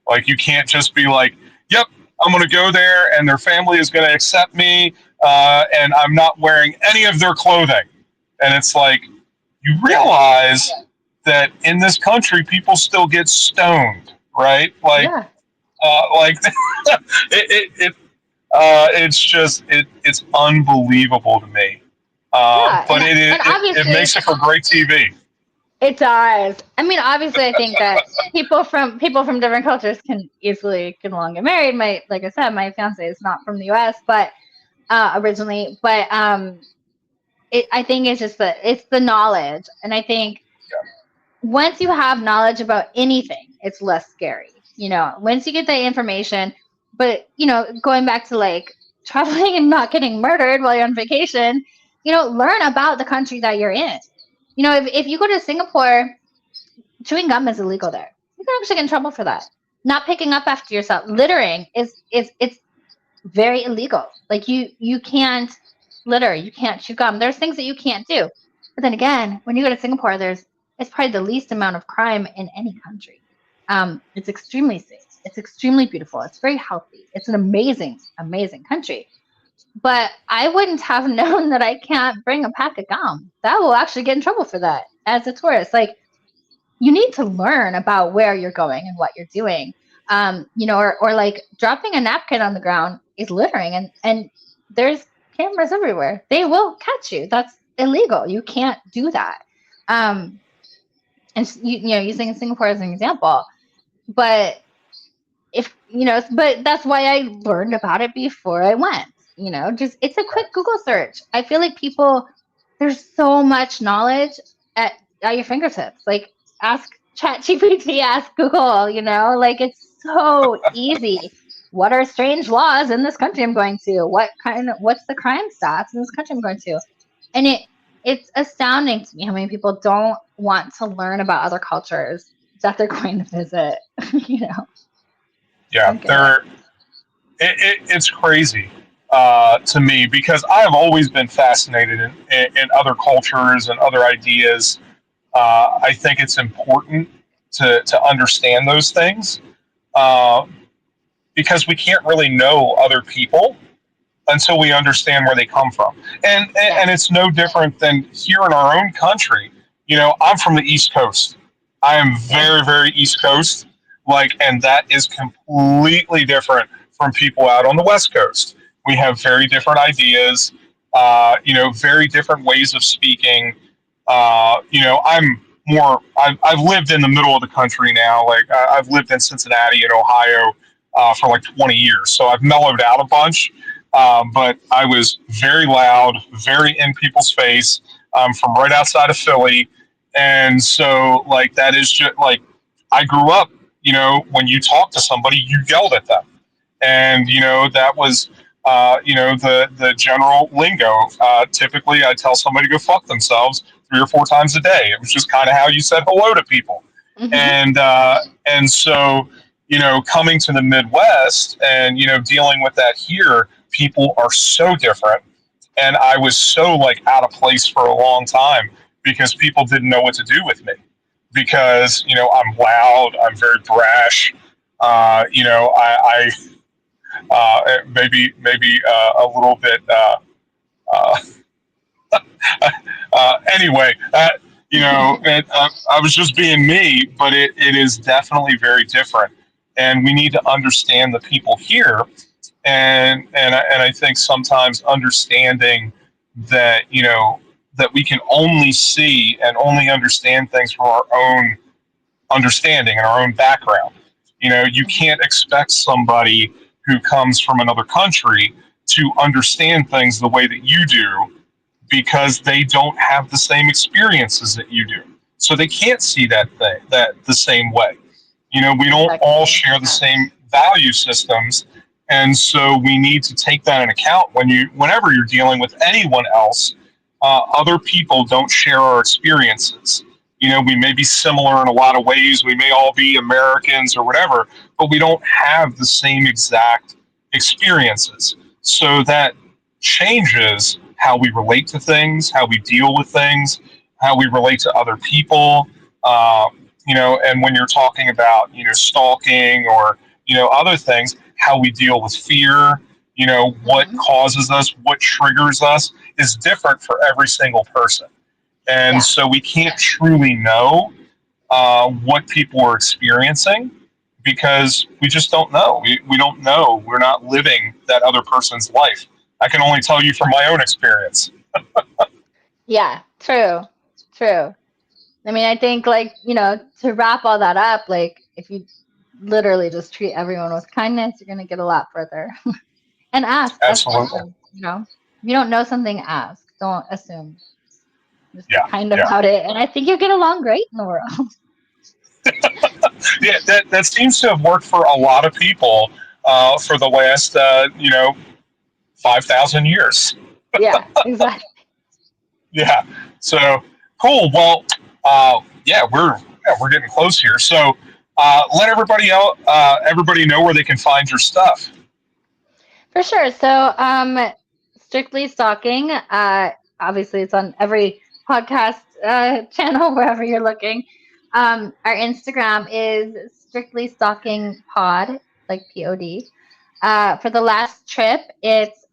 Like, you can't just be like, yep, I'm going to go there and their family is going to accept me, and I'm not wearing any of their clothing. And it's like, you Yeah. realize that in this country people still get stoned, right? Yeah. Like it's just it's unbelievable to me. Yeah. But And it obviously makes it for great TV. it does. I mean, obviously, I think that people from different cultures can easily get along, get married. Like I said, my fiance is not from the U.S., but originally, but I think it's just it's the knowledge, and I think once you have knowledge about anything, it's less scary. Once you get the information, but going back to like traveling and not getting murdered while you're on vacation, learn about the country that you're in. If you go to Singapore, chewing gum is illegal there. You can actually get in trouble for that. Not picking up after yourself, littering is it's very illegal. Like you can't litter, you can't chew gum. There's things that you can't do. But then again, when you go to Singapore, there's it's probably the least amount of crime in any country. It's extremely safe. It's extremely beautiful. It's very healthy. It's an amazing, amazing country. But I wouldn't have known that I can't bring a pack of gum. That will actually get in trouble for that as a tourist. Like, you need to learn about where you're going and what you're doing. Or like dropping a napkin on the ground is littering, and there's cameras everywhere. They will catch you. That's illegal. You can't do that. Um, and using Singapore as an example, but but that's why I learned about it before I went. Just it's a quick Google search. I feel like there's so much knowledge at your fingertips. Like, ask ChatGPT, ask Google. Like, it's so easy. What are strange laws in this country I'm going to? What's the crime stats in this country I'm going to? And it's astounding to me how many people don't want to learn about other cultures that they're going to visit. you know, Yeah, don't get it. it's crazy to me because I have always been fascinated in other cultures and other ideas. I think it's important to understand those things uh, because we can't really know other people until we understand where they come from. And Yeah. it's no different than here in our own country. I'm from the East Coast. I am Yeah. very, very East Coast. And that is completely different from people out on the West Coast. We have very different ideas, very different ways of speaking. I've lived in the middle of the country now. Like, I've lived in Cincinnati and Ohio for like 20 years. So I've mellowed out a bunch. But I was very loud, very in people's face, from right outside of Philly. And so, like, that is just like, I grew up, when you talk to somebody, you yelled at them. And, that was, the general lingo. Typically, I tell somebody to go fuck themselves 3 or 4 times a day. It was just kind of how you said hello to people. Hmm. And so, coming to the Midwest and, dealing with that here, people are so different. And I was so like out of place for a long time because people didn't know what to do with me because, I'm loud, I'm very brash. Maybe a little bit, uh, anyway, I was just being me, but it is definitely very different. And we need to understand the people here, and I think sometimes understanding that that we can only see and only understand things from our own understanding and our own background. You can't expect somebody who comes from another country to understand things the way that you do because they don't have the same experiences that you do. So they can't see that the same way. We don't all Exactly. share the same value systems, and so we need to take that in account whenever you're dealing with anyone else. Other people don't share our experiences. We may be similar in a lot of ways. We may all be Americans or whatever, but we don't have the same exact experiences. So that changes how we relate to things, how we deal with things, how we relate to other people. And when you're talking about, stalking or, other things, how we deal with fear, what Hmm. causes us, what triggers us is different for every single person. And Yeah. so we can't truly know what people are experiencing because we just don't know. We don't know. We're not living that other person's life. I can only tell you from my own experience. Yeah. True. True. I mean, I think, like, to wrap all that up, like, if you literally just treat everyone with kindness, you're going to get a lot further. And ask Absolutely. questions. If you don't know something, ask. Don't assume. Just be Yeah. kind Yeah. about it. And I think you'll get along great in the world. Yeah. That seems to have worked for a lot of people for the last, 5,000 years. Yeah, exactly. Yeah. So cool. Well, yeah, we're getting close here. So let everybody know where they can find your stuff. For sure. So, Strictly Stalking, obviously it's on every podcast channel wherever you're looking. Our Instagram is Strictly Stalking Pod, like POD. For the last trip, it's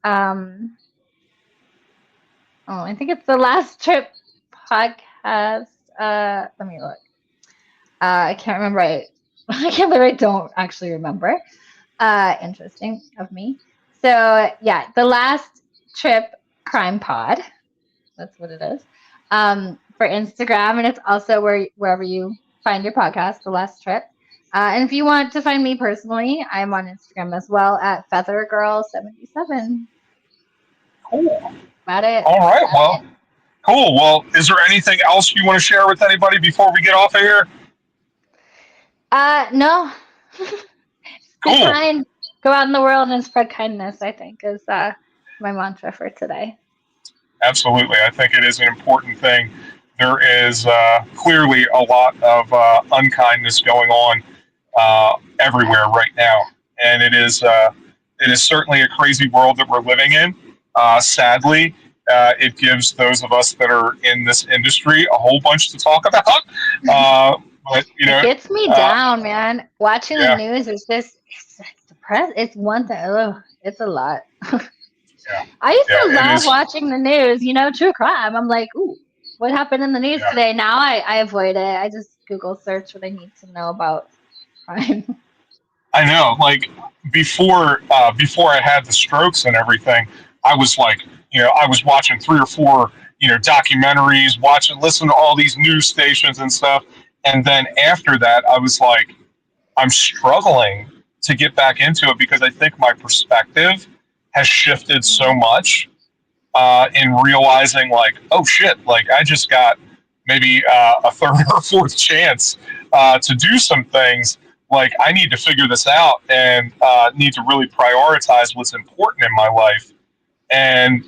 I think it's the last trip podcast. Let me look. I can't remember. I can't believe I don't actually remember. Interesting of me. So yeah, the last trip crime pod. That's what it is. For Instagram, and it's also wherever you find your podcast, the last trip. And if you want to find me personally, I'm on Instagram as well at feathergirl77. Cool. About it. All right. Well, cool. Well, is there anything else you want to share with anybody before we get off of here? No. Be Cool. kind. Go out in the world and spread kindness, I think, is my mantra for today. Absolutely. I think it is an important thing. There is clearly a lot of unkindness going on everywhere right now, and it is certainly a crazy world that we're living in. Sadly, it gives those of us that are in this industry a whole bunch to talk about. But you It know, gets me uh, down, man. Watching the yeah, news is just it's depressed. It's one thing. Ugh, it's a lot. yeah, I used to yeah. It love is. watching the news, true crime. I'm like, ooh, what happened in the news Yeah. today? Now I avoid it. I just Google search what I need to know about crime. I know. Like before I had the strokes and everything, I was like, I was watching three or four, documentaries, listen to all these news stations and stuff. And then after that, I was like, I'm struggling to get back into it because I think my perspective has shifted so Mhm. much in realizing, like, oh shit, like I just got maybe a third or fourth chance to do some things. Like I need to figure this out and need to really prioritize what's important in my life. And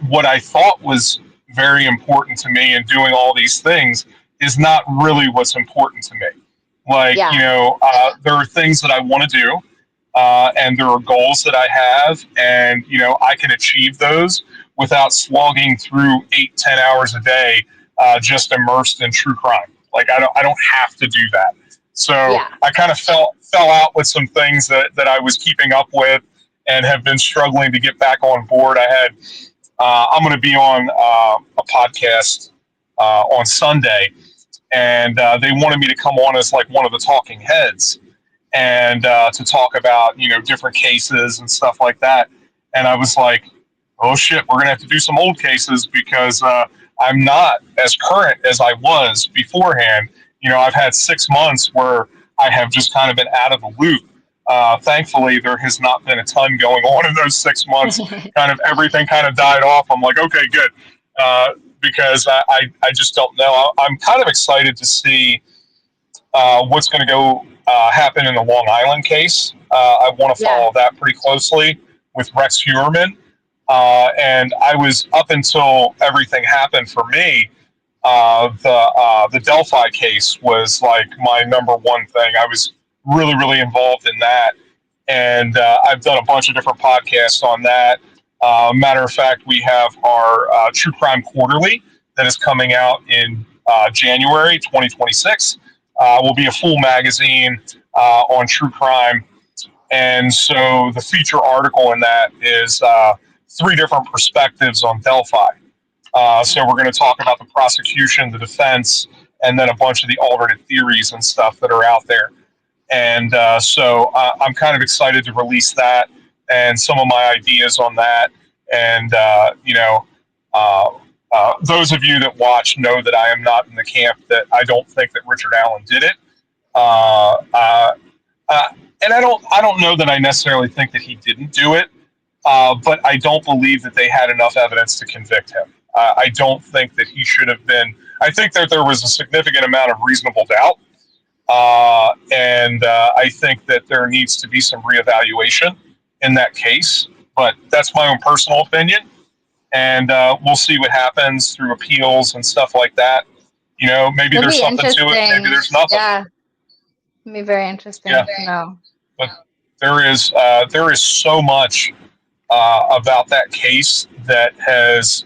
what I thought was very important to me in doing all these things is not really what's important to me. Like, Yeah. there are things that I want to do, and there are goals that I have, and I can achieve those without slogging through 8-10 hours a day just immersed in true crime. Like I don't have to do that. So Yeah. I kind of fell out with some things that I was keeping up with and have been struggling to get back on board. I'm going to be on a podcast on Sunday, and they wanted me to come on as like one of the talking heads and to talk about different cases and stuff like that. And I was like, oh shit, we're gonna have to do some old cases because I'm not as current as I was beforehand. I've had 6 months where I have just kind of been out of the loop. Thankfully, there has not been a ton going on in those 6 months. Kind of everything kind of died off. I'm like, okay, good, because I just don't know. I'm kind of excited to see what's going to go happen in the Long Island case. I want to Yeah. follow that pretty closely with Rex Huerman. And I was up until everything happened for me. The Delphi case was like my number one thing. I was really really involved in that, and I've done a bunch of different podcasts on that. Matter of fact, we have our True Crime Quarterly that is coming out in January 2026. Will be a full magazine on true crime, and so the feature article in that is three different perspectives on Delphi. So we're going to talk about the prosecution, the defense, and then a bunch of the alternate theories and stuff that are out there. And so I'm kind of excited to release that and some of my ideas on that. And, uh, those of you that watch know that I am not in the camp that I don't think that Richard Allen did it. Uh, uh, uh, and I don't know that I necessarily think that he didn't do it, but I don't believe that they had enough evidence to convict him. I don't think that he should have been. I think that there was a significant amount of reasonable doubt, and I think that there needs to be some reevaluation in that case. But that's my own personal opinion, and we'll see what happens through appeals and stuff like that. Maybe It'll there's be something to it, maybe interesting. there's nothing. Yeah. It'll be very Yeah, interesting to know. but there is so much about that case that has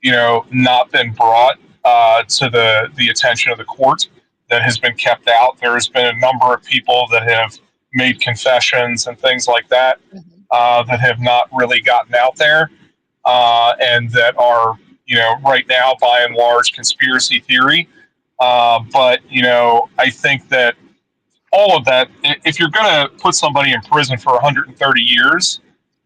not been brought to the attention of the court, that has been kept out. There has been a number of people that have made confessions and things like that Mhm. that have not really gotten out there, and that are, right now by and large conspiracy theory. But I think that all of that, if you're going to put somebody in prison for 130 years,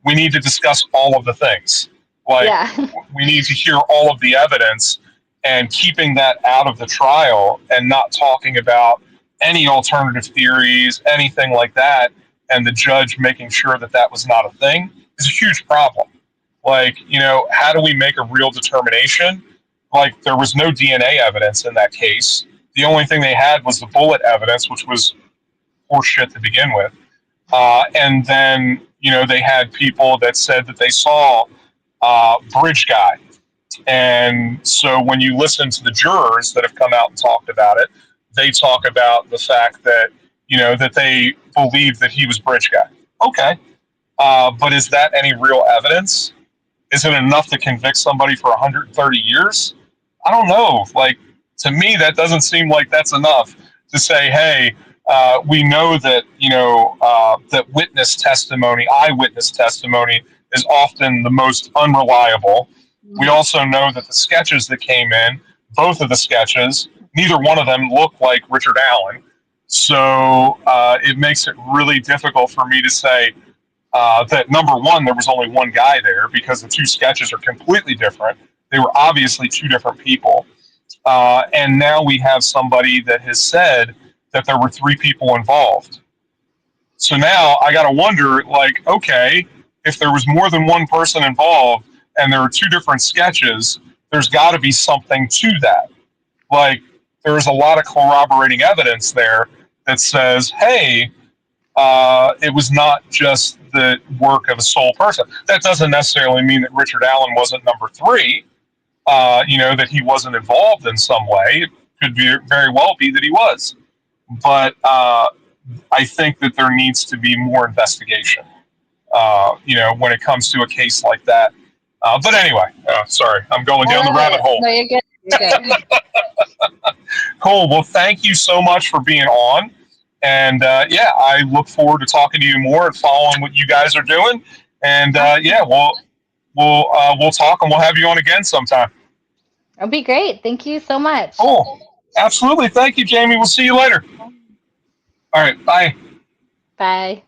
we need to discuss all of the things. Like, Yeah. we need to hear all of the evidence, and keeping that out of the trial and not talking about any alternative theories, anything like that, and the judge making sure that that was not a thing is a huge problem. Like, how do we make a real determination? Like, there was no DNA evidence in that case. The only thing they had was the bullet evidence, which was horse shit to begin with. And then, they had people that said that they saw Bridge Guy. And so when you listen to the jurors that have come out and talked about it, they talk about the fact that, that they believe that he was Bridge Guy. Okay. But is that any real evidence? Is it enough to convict somebody for 130 years? I don't know. Like, to me, that doesn't seem like that's enough to say, hey, we know that that eyewitness testimony, is often the most unreliable. We Mhm. also know that the sketches that came in, both of the sketches, neither one of them look like Richard Allen. So it makes it really difficult for me to say that, number one, there was only one guy there, because the two sketches are completely different. They were obviously two different people. And now we have somebody that has said that there were three people involved. So now I got to wonder, like, okay, if there was more than one person involved and there are two different sketches, there's got to be something to that. Like, there's a lot of corroborating evidence there that says, hey, it was not just the work of a sole person. That doesn't necessarily mean that Richard Allen wasn't number three, that he wasn't involved in some way. It could very well be that he was. But I think that there needs to be more investigation, when it comes to a case like that. But anyway, sorry, I'm going I down the love rabbit it. hole. No, you're good. You're good. Cool. Well, thank you so much for being on. And yeah, I look forward to talking to you more and following what you guys are doing. And yeah, Awesome. we'll talk, and we'll have you on again sometime. It'll be great. Thank you so much. Cool. Absolutely. Thank you, Jaimie. We'll see you later. All right. Bye. Bye.